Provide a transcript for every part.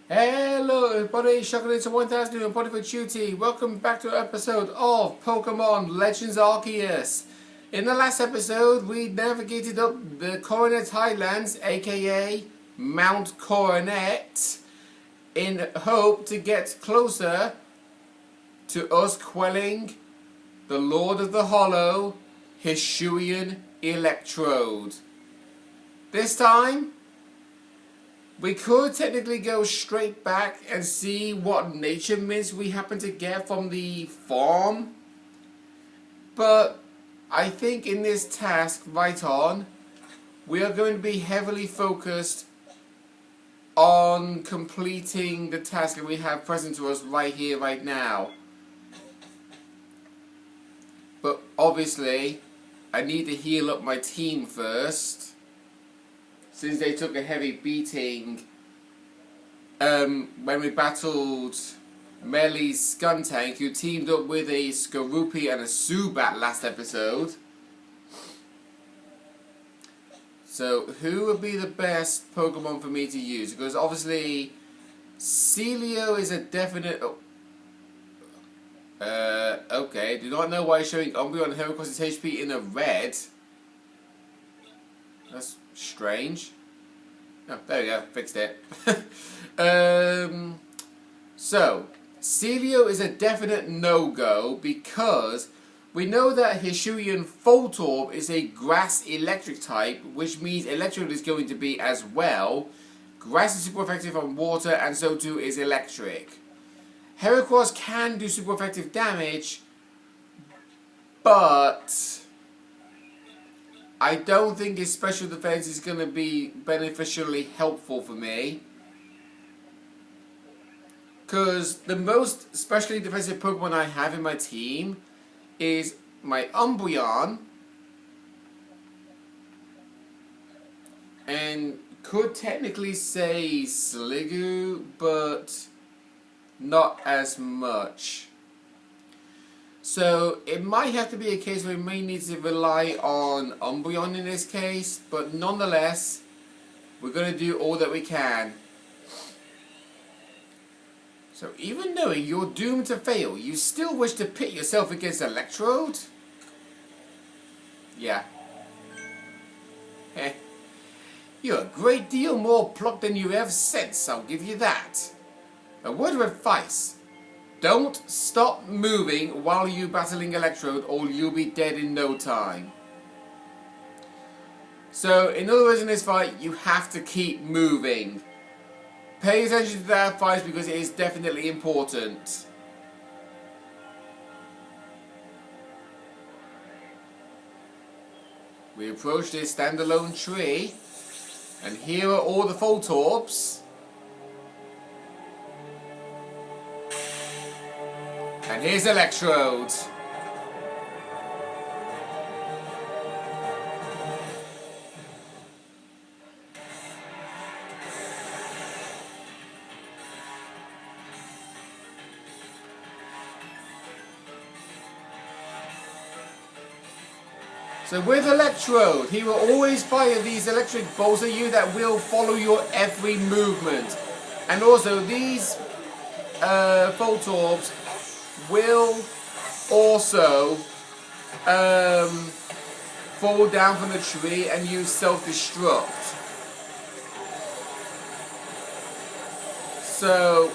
Hello everybody, Shocking into 1000 and Body for Duty. Welcome back to an episode of Pokémon Legends Arceus. In the last episode, we navigated up the Coronet Highlands, aka Mount Coronet, in hope to get closer to us quelling the Lord of the Hollow, Hisuian Electrode. This time, we could technically go straight back and see what nature mints we happen to get from the farm. But I think in this task right on, we are going to be heavily focused on completing the task that we have present to us right here, right now. But obviously, I need to heal up my team first, since they took a heavy beating when we battled Melly's Skuntank, who teamed up with a Skorupi and a Zubat last episode. So who would be the best Pokemon for me to use? Because obviously Celio is a definite... okay, do not know why he's showing Umbreon Heracross's HP in a red. That's strange. Oh, there we go, fixed it. So, Celio is a definite no-go because we know that Hisuian Voltorb is a grass electric type, which means Electrode is going to be as well. Grass is super effective on water, and so too is electric. Heracross can do super effective damage, but I don't think his special defense is going to be beneficially helpful for me. Because the most specially defensive Pokemon I have in my team is my Umbreon. And could technically say Sliggoo, but not as much. So it might have to be a case where we may need to rely on Umbreon in this case, but nonetheless, we're going to do all that we can. So even knowing you're doomed to fail, you still wish to pit yourself against Electrode? Yeah. Heh. You're a great deal more plucked than you have sense, I'll give you that. A word of advice. Don't stop moving while you're battling Electrode, or you'll be dead in no time. So, in other words, in this fight, you have to keep moving. Pay attention to that fight because it is definitely important. We approach this standalone tree, and here are all the Voltorbs. And here's Electrode. So with Electrode, he will always fire these electric bolts at you that will follow your every movement. And also these Voltorbs will also fall down from the tree and use self-destruct. So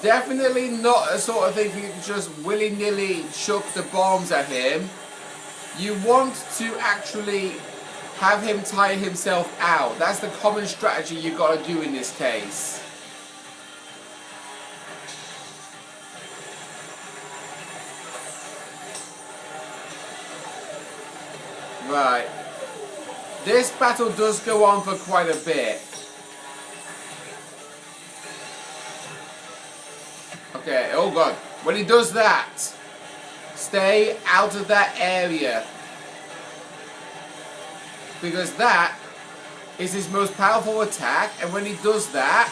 definitely not a sort of thing for you to just willy-nilly chuck the bombs at him. You want to actually have him tire himself out. That's the common strategy you've got to do in this case. Right. This battle does go on for quite a bit. Okay, oh god. When he does that, stay out of that area. Because that is his most powerful attack, and when he does that,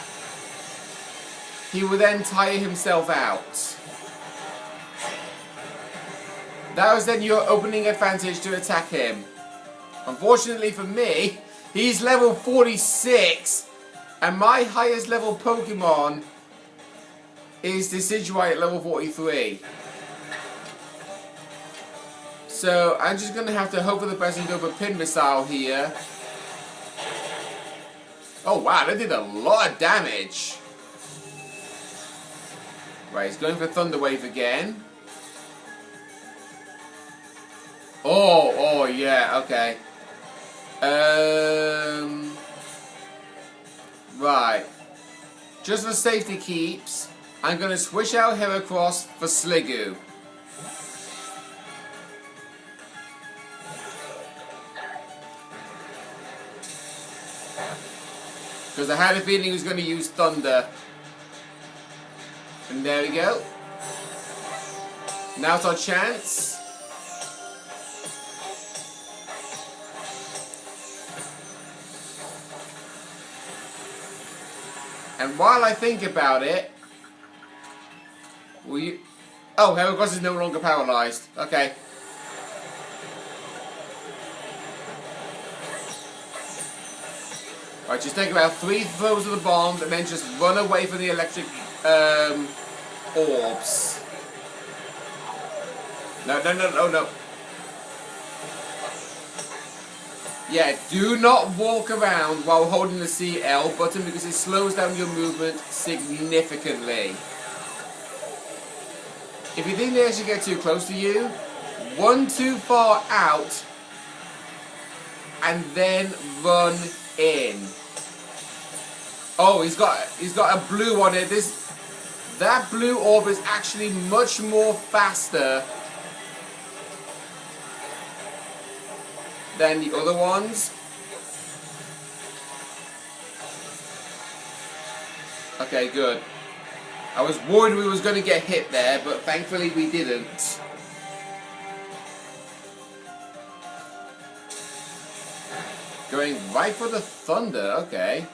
he will then tire himself out. That was then your opening advantage to attack him. Unfortunately for me, he's level 46 And my highest level Pokemon is Decidueye at level 43. So I'm just going to have to hope for the best and go for Pin Missile here. Oh wow, that did a lot of damage. Right, he's going for Thunder Wave again. Oh yeah, okay. Right. Just for safety keeps, I'm going to switch out Heracross for Sliggoo. Because I had a feeling he was going to use Thunder. And there we go. Now's our chance. And while I think about it, will you... Oh, Heracross is no longer paralyzed. Okay. Right, just take about 3 throws of the bombs and then just run away from the electric orbs. No. Yeah, do not walk around while holding the CL button because it slows down your movement significantly. If you think they actually get too close to you, run too far out and then run in. Oh, he's got a blue on it. That blue orb is actually much more faster than the other ones. Okay, good. I was worried we was going to get hit there, but thankfully we didn't. Going right for the Thunder, okay.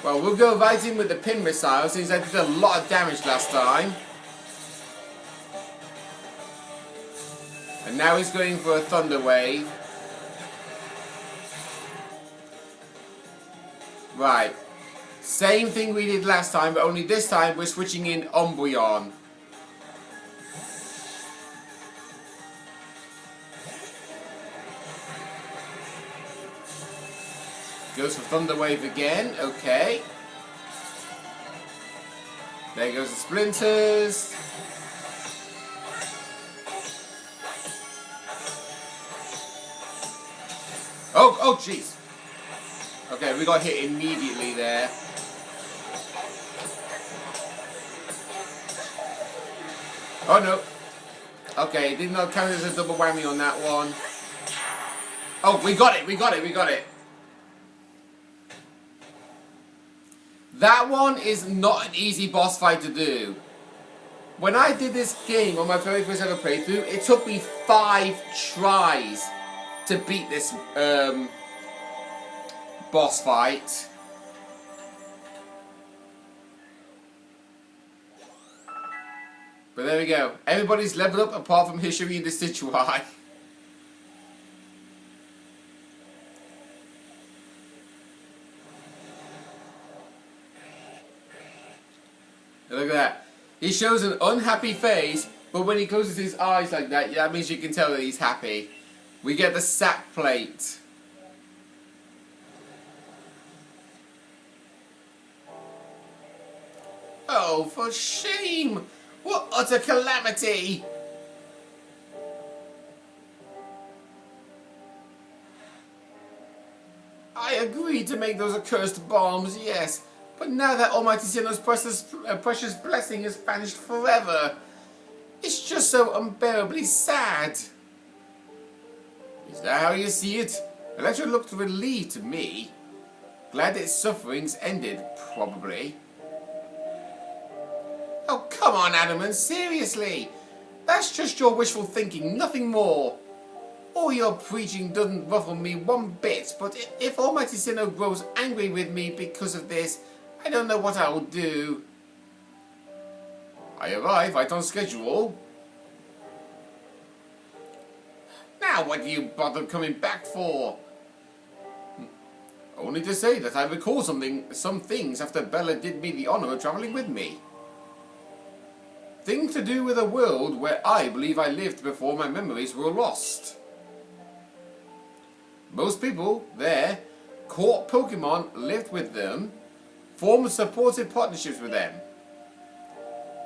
Well, we'll go right in with the Pin Missile since I did a lot of damage last time. And now he's going for a Thunder Wave. Right. Same thing we did last time, but only this time we're switching in Umbreon. Goes for Thunder Wave again, okay. There goes the Splinters. Oh jeez. Okay, we got hit immediately there. Oh no. Okay, did not count as a double whammy on that one. Oh, we got it. That one is not an easy boss fight to do. When I did this game on my very first ever playthrough, it took me 5 tries to beat this boss fight. But there we go. Everybody's leveled up apart from Hishiri and Decidueye. Look at that. He shows an unhappy face, but when he closes his eyes like that, that means you can tell that he's happy. We get the sack plate. Oh, for shame! What utter calamity! I agreed to make those accursed bombs, yes. But now that Almighty Sinnoh's precious blessing has vanished forever, it's just so unbearably sad. Is that how you see it? Electrode looked relieved to me. Glad its sufferings ended, probably. Oh, come on, Adamant, seriously. That's just your wishful thinking, nothing more. All your preaching doesn't ruffle me one bit, but if Almighty Sinnoh grows angry with me because of this, I don't know what I will do. I arrive right on schedule. Now what do you bother coming back for? Only to say that I recall some things after Bella did me the honour of travelling with me. Things to do with a world where I believe I lived before my memories were lost. Most people there caught Pokémon, lived with them, formed supportive partnerships with them.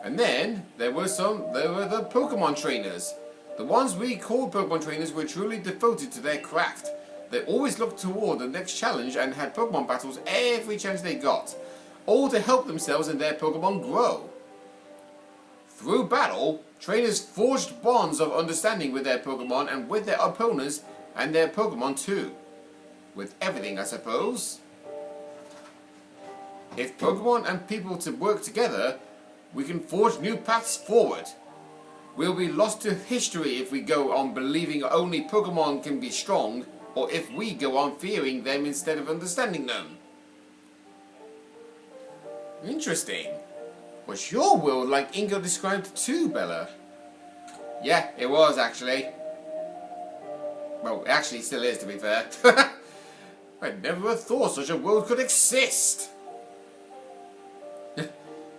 And then there were the Pokémon trainers. The ones we called Pokémon trainers were truly devoted to their craft. They always looked toward the next challenge and had Pokémon battles every chance they got, all to help themselves and their Pokémon grow. Through battle, trainers forged bonds of understanding with their Pokémon and with their opponents and their Pokémon too. With everything, I suppose. If Pokémon and people to work together, we can forge new paths forward. We'll be lost to history if we go on believing only Pokémon can be strong, or if we go on fearing them instead of understanding them. Interesting. Was your world like Ingo described too, Bella? Yeah, it was actually. Well, it actually still is, to be fair. I never thought such a world could exist.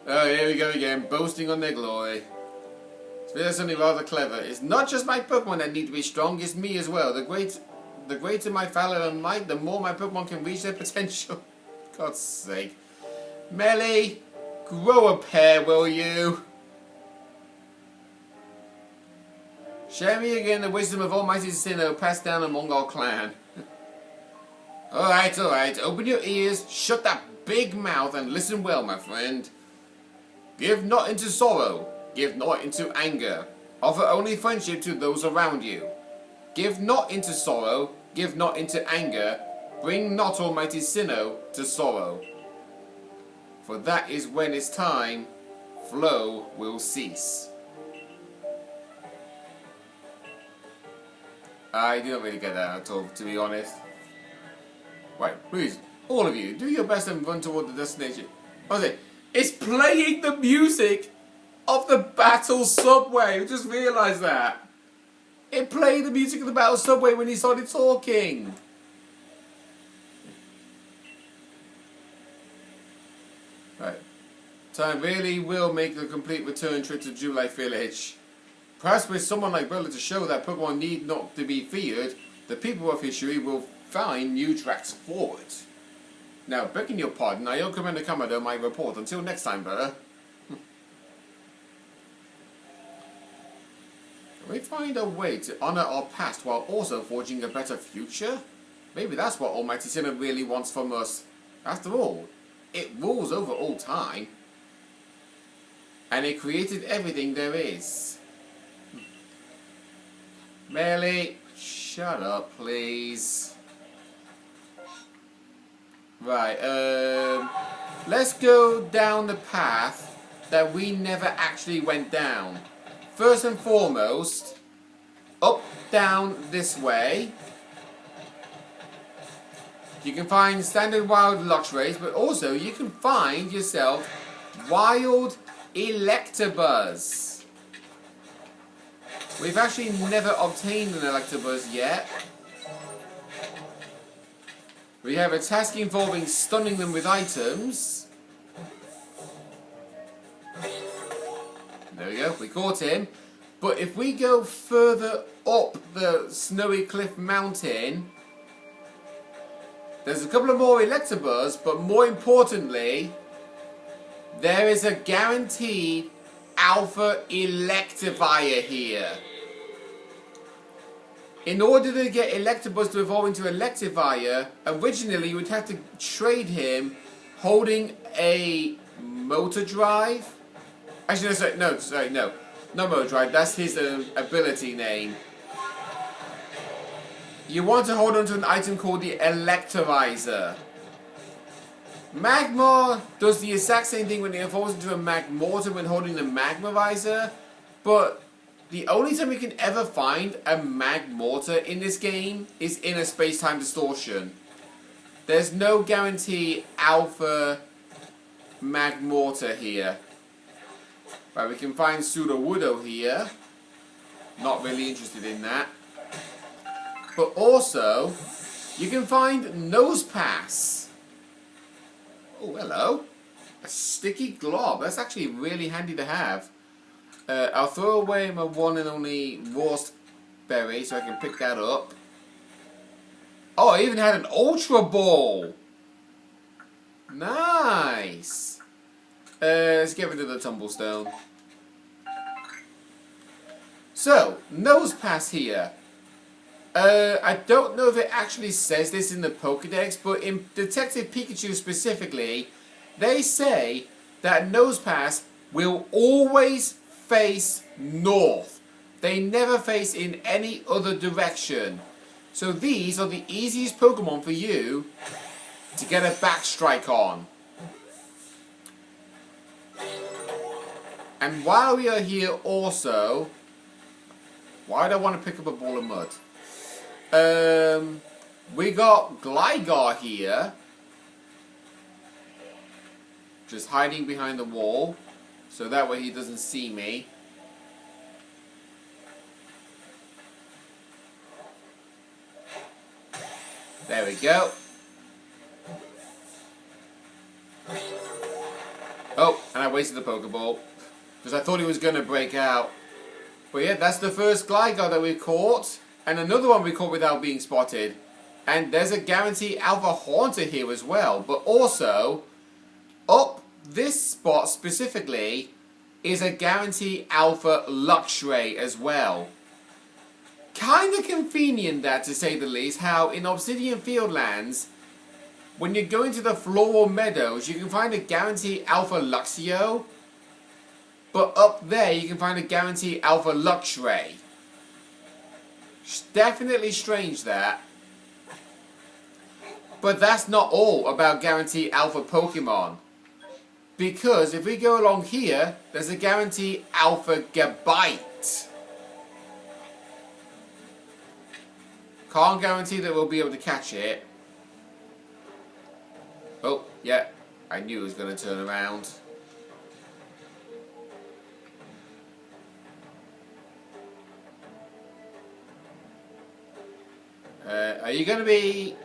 Oh, here we go again, boasting on their glory. There's something rather clever. It's not just my Pokemon that need to be strong, it's me as well. The greater my valor and might, the more my Pokemon can reach their potential. God's sake. Melly, grow a pair, will you? Share me again the wisdom of Almighty Sinnoh passed down among our clan. Alright, open your ears, shut that big mouth and listen well, my friend. Give not into sorrow, give not into anger. Offer only friendship to those around you. Give not into sorrow, give not into anger. Bring not Almighty Sinnoh to sorrow. For that is when its time, flow will cease. I do not really get that at all, to be honest. Right, please, all of you, do your best and run toward the destination. What is it? It's playing the music of the battle subway. I just realised that. It played the music of the battle subway when he started talking. Right. Time really will make the complete return trip to July Village. Perhaps with someone like Bella to show that Pokemon need not to be feared, the people of history will find new tracks forward. Now, begging your pardon, I owe Commander Kamado my report. Until next time, Bella. Can we find a way to honour our past while also forging a better future? Maybe that's what Almighty Sinnoh really wants from us. After all, it rules over all time. And it created everything there is. Melly, shut up, please. Right, let's go down the path that we never actually went down. First and foremost, up, down this way. You can find standard wild Luxrays, but also you can find yourself wild Electabuzz. We've actually never obtained an Electabuzz yet. We have a task involving stunning them with items. There we go, we caught him. But if we go further up the snowy cliff mountain, there's a couple of more Electabuzz, but more importantly, there is a guaranteed Alpha Electivire here. In order to get Electabuzz to evolve into Electivire, originally you would have to trade him holding a motor drive. Actually, no, not motor drive, that's his ability name. You want to hold on to an item called the Electrolyzer. Magmar does the exact same thing when it evolves into a Magmortar when holding the Magmarizer, but the only time you can ever find a Magmortar in this game is in a space-time distortion. There's no guarantee Alpha Magmortar here. Right, we can find Sudowoodo here. Not really interested in that. But also, you can find Nose Pass. Oh, hello. A sticky glob. That's actually really handy to have. I'll throw away my one and only Roast Berry so I can pick that up. Oh, I even had an Ultra Ball. Nice. Let's get rid of the Tumblestone. So, Nose Pass here. I don't know if it actually says this in the Pokédex, but in Detective Pikachu specifically, they say that Nose Pass will always face north. They never face in any other direction. So these are the easiest Pokemon for you to get a backstrike on. And while we are here also, why do I want to pick up a ball of mud? We got Gligar here. Just hiding behind the wall. So that way he doesn't see me. There we go. Oh, and I wasted the Pokeball. Because I thought he was going to break out. But yeah, that's the first Gligar that we caught. And another one we caught without being spotted. And there's a guaranteed Alpha Haunter here as well. But also, up this spot specifically is a guaranteed Alpha Luxray as well. Kind of convenient that, to say the least, how in Obsidian Fieldlands, when you go into the Floral Meadows, you can find a guaranteed Alpha Luxio. But up there, you can find a guaranteed Alpha Luxray. Definitely strange that. But that's not all about guaranteed Alpha Pokemon. Because if we go along here, there's a guaranteed Alpha Gabite. Can't guarantee that we'll be able to catch it. Oh, yeah. I knew it was going to turn around. Are you going to be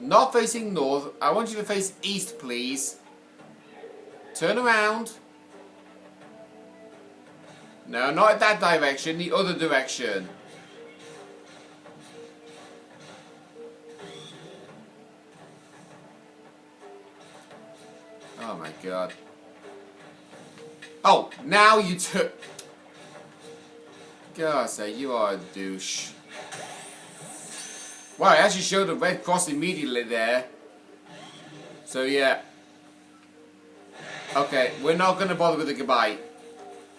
not facing north? I want you to face east, please. Turn around. No, not that direction. The other direction. Oh my god. Oh, now you took... God, say you are a douche. Wow, I actually showed the red cross immediately there. So yeah. Okay, we're not going to bother with the goodbye.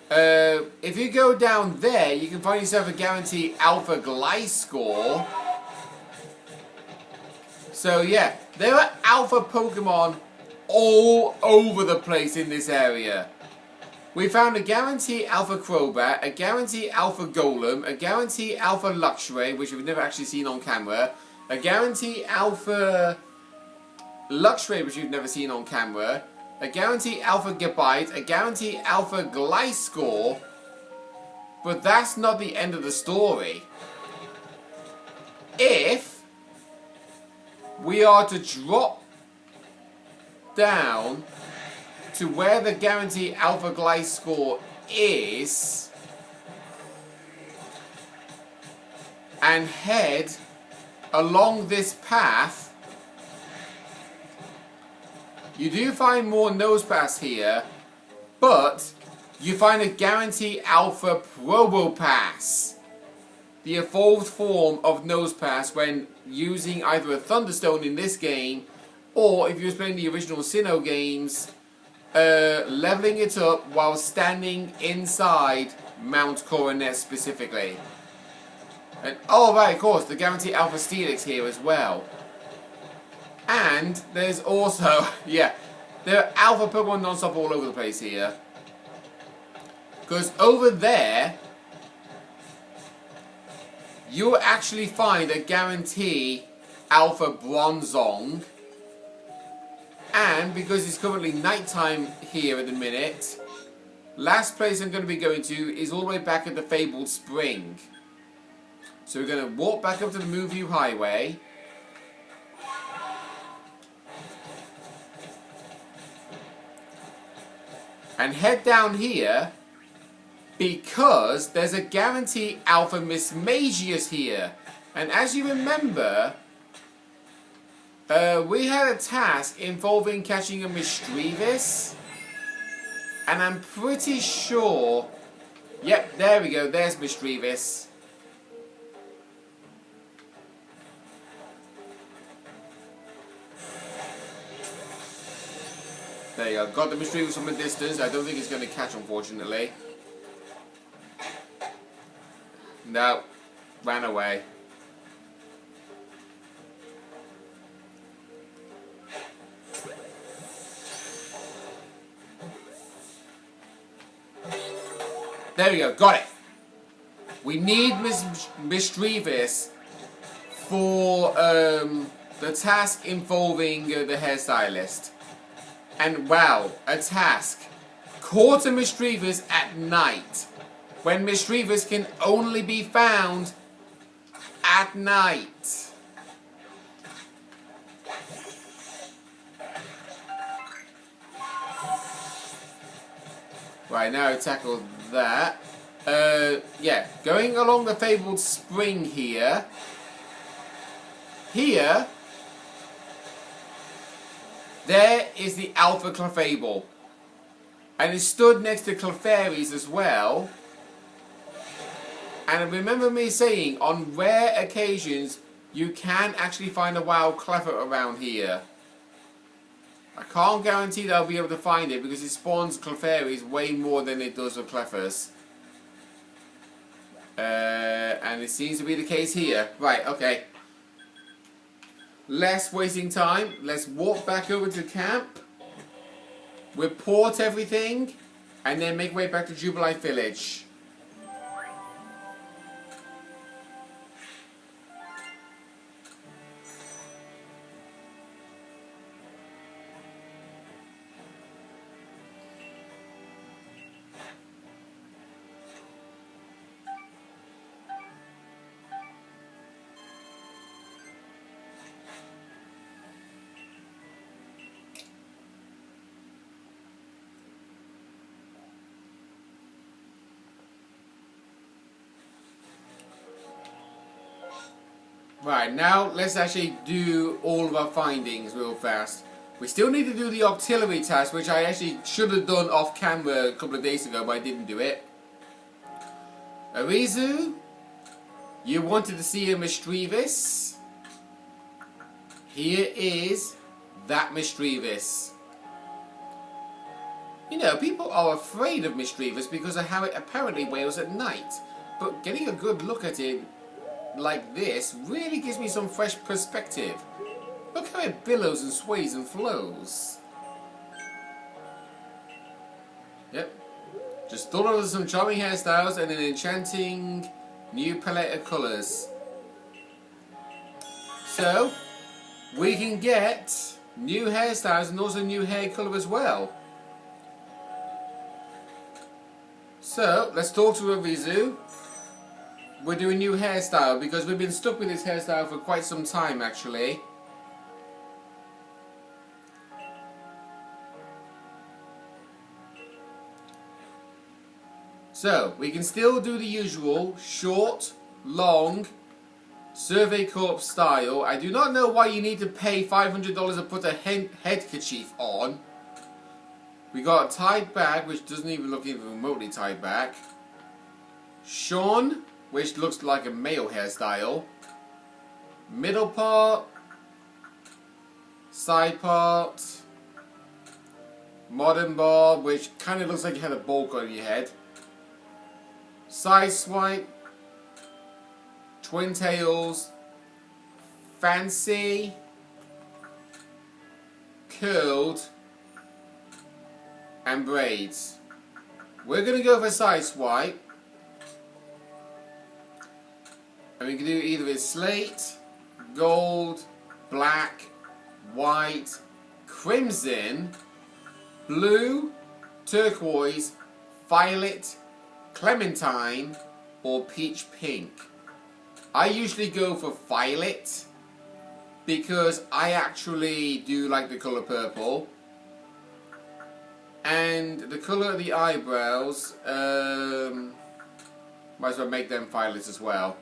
If you go down there, you can find yourself a guaranteed Alpha Gliscor. So yeah, there are Alpha Pokemon all over the place in this area. We found a guaranteed Alpha Crobat, a guaranteed Alpha Golem, a guaranteed Alpha Luxray, which we've never actually seen on camera, a guaranteed Alpha Luxray, which we've never seen on camera, a guaranteed Alpha Gabite, a guaranteed Alpha Gliscor, but that's not the end of the story. If we are to drop down to where the guaranteed Alpha Gliscor is and head along this path, you do find more Nosepass here, but you find a guaranteed Alpha Probopass, the evolved form of Nosepass when using either a Thunderstone in this game, or if you were playing the original Sinnoh games, leveling it up while standing inside Mount Coronet specifically. And oh right, of course, the guaranteed Alpha Steelix here as well. And there's also, yeah, there are Alpha Pokemon non-stop all over the place here. Because over there, you'll actually find a guarantee Alpha Bronzong. And because it's currently nighttime here at the minute, last place I'm going to be going to is all the way back at the Fabled Spring. So we're going to walk back up to the Moonview Highway, and head down here because there's a guaranteed Alpha Mismagius here. And as you remember, we had a task involving catching a Misdreavus, and I'm pretty sure, yep, there we go, there's Misdreavus. There you go, got the Misdreavus from a distance. I don't think it's going to catch, unfortunately. No, ran away. There we go, got it. We need Misdreavus for the task involving the hairstylist. And wow, a task. Caught a Misdreavus at night, when Misdreavus can only be found at night. Right, now I tackled that. Yeah, going along the fabled spring here. Here, there is the Alpha Clefable. And it stood next to Clefairies as well. And remember me saying, on rare occasions, you can actually find a wild Cleffer around here. I can't guarantee that I'll be able to find it because it spawns Clefairies way more than it does with Cleffers. And it seems to be the case here. Right, okay. Less wasting time. Let's walk back over to camp. Report everything. And then make way back to Jubilite Village. Right, now let's actually do all of our findings real fast. We still need to do the auxiliary task, which I actually should have done off camera a couple of days ago, but I didn't do it. Arizu, you wanted to see a Misdreavus. Here is that Misdreavus. You know, people are afraid of Misdreavus because of how it apparently wails at night. But getting a good look at it like this really gives me some fresh perspective. Look how it billows and sways and flows. Yep. Just thought of some charming hairstyles and an enchanting new palette of colours. So, we can get new hairstyles and also new hair colour as well. So, let's talk to Arizu. We're doing a new hairstyle because we've been stuck with this hairstyle for quite some time actually. So, we can still do the usual short, long, Survey Corps style. I do not know why you need to pay $500 to put a head kerchief on. We got a tied back, which doesn't even look even remotely tied back. Sean, which looks like a male hairstyle. Middle part, side part, modern bob, which kind of looks like you had a bowl cut on your head. Side swipe, twin tails, fancy, curled, and braids. We're going to go for side swipe. And we can do either with slate, gold, black, white, crimson, blue, turquoise, violet, clementine, or peach pink. I usually go for violet because I actually do like the colour purple. And the colour of the eyebrows, might as well make them violet as well.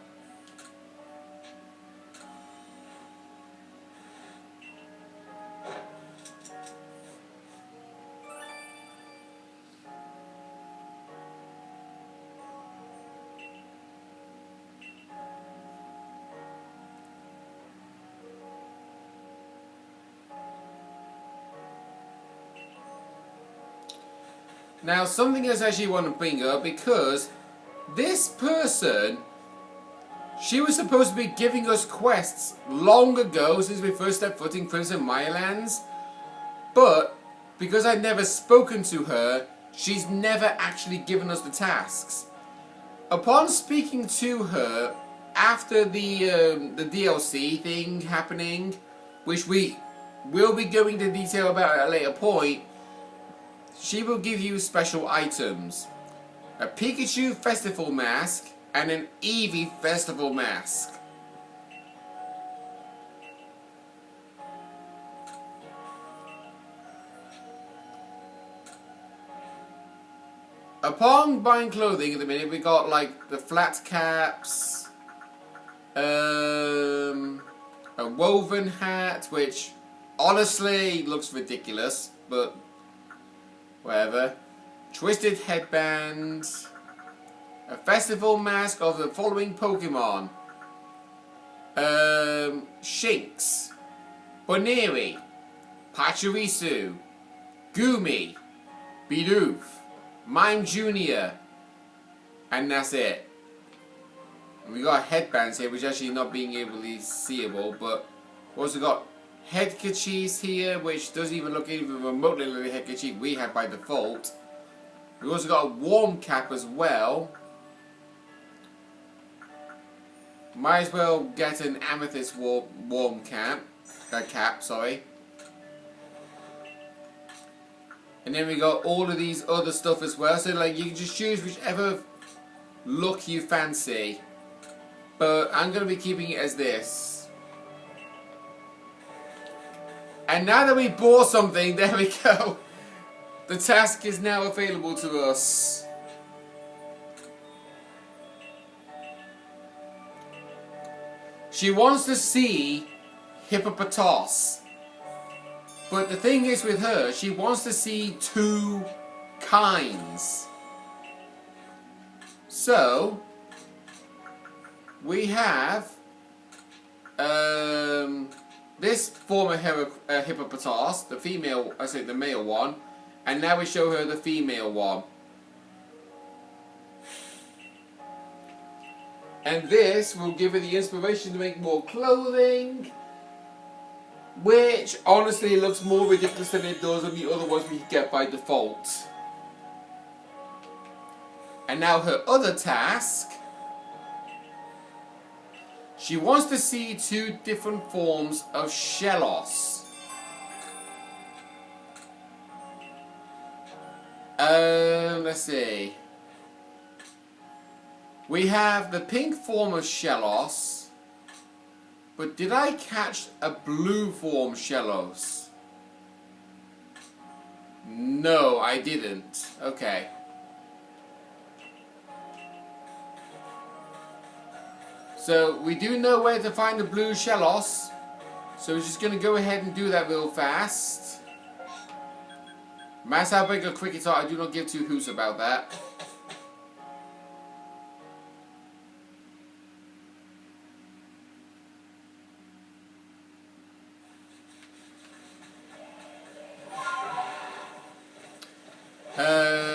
Now, something else I actually want to bring up, because this person, she was supposed to be giving us quests long ago since we first stepped foot in Crimson Mirelands, but because I'd never spoken to her, she's never actually given us the tasks. Upon speaking to her after the DLC thing happening, which we will be going into detail about at a later point, she will give you special items. A Pikachu Festival Mask and an Eevee Festival Mask. Upon buying clothing at the minute, we got like the flat caps, a woven hat, which honestly looks ridiculous, but whatever. Twisted headband. A festival mask of the following Pokémon. Shinx. Boneri. Pachirisu. Goomy. Bidoof. Mime Jr. And that's it. And we got headbands here, which actually not being able to seeable, but we also got headkerchiefs here, which doesn't even look even remotely like the headkerchief we have by default. We also got a warm cap as well. Might as well get an amethyst warm cap. Sorry. And then we got all of these other stuff as well. So like you can just choose whichever look you fancy. But I'm going to be keeping it as this. And now that we bought something, there we go. The task is now available to us. She wants to see Hippopotas. But the thing is with her, she wants to see two kinds. So, we have this former Hippopotas, the female, the male one, and now we show her the female one. And this will give her the inspiration to make more clothing, which honestly looks more ridiculous than it does on the other ones we get by default. And now her other task, she wants to see two different forms of Shellos. Let's see. We have the pink form of Shellos, but did I catch a blue form Shellos? No, I didn't. Okay. So we do know where to find the blue Shellos, so we're just going to go ahead and do that real fast. Mass outbreak of cricket, I do not give two hoots about that.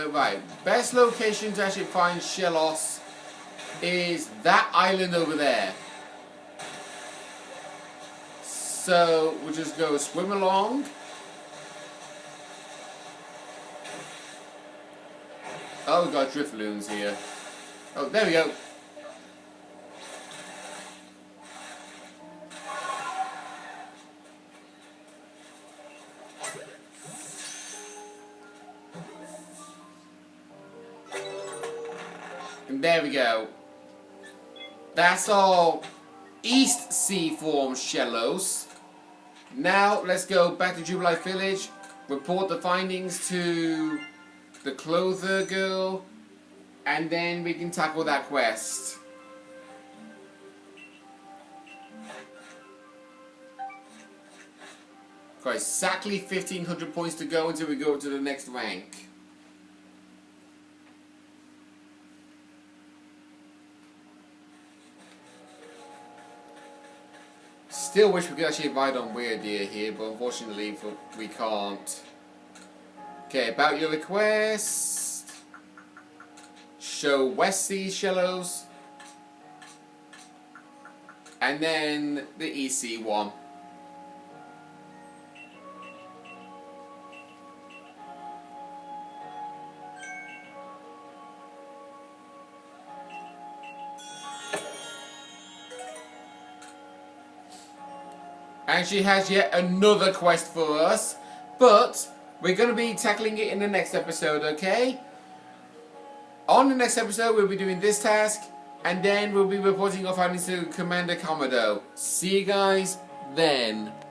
Right, best location to actually find Shellos is that island over there. So we'll just go swim along. Oh, we got Drifloons here. Oh, there we go. And there we go. That's all East Sea form Shellos. Now let's go back to Jubilife Village report the findings to the clother girl, and then we can tackle that quest. Got exactly 1,500 points to go until we go to the next rank. Still wish we could actually ride on Weird Deer here, but unfortunately we can't. Okay, about your request. Show West Seashells. And then the EC one. And she has yet another quest for us, but we're going to be tackling it in the next episode, okay? On the next episode, we'll be doing this task, and then we'll be reporting our findings to Commander Komodo. See you guys then.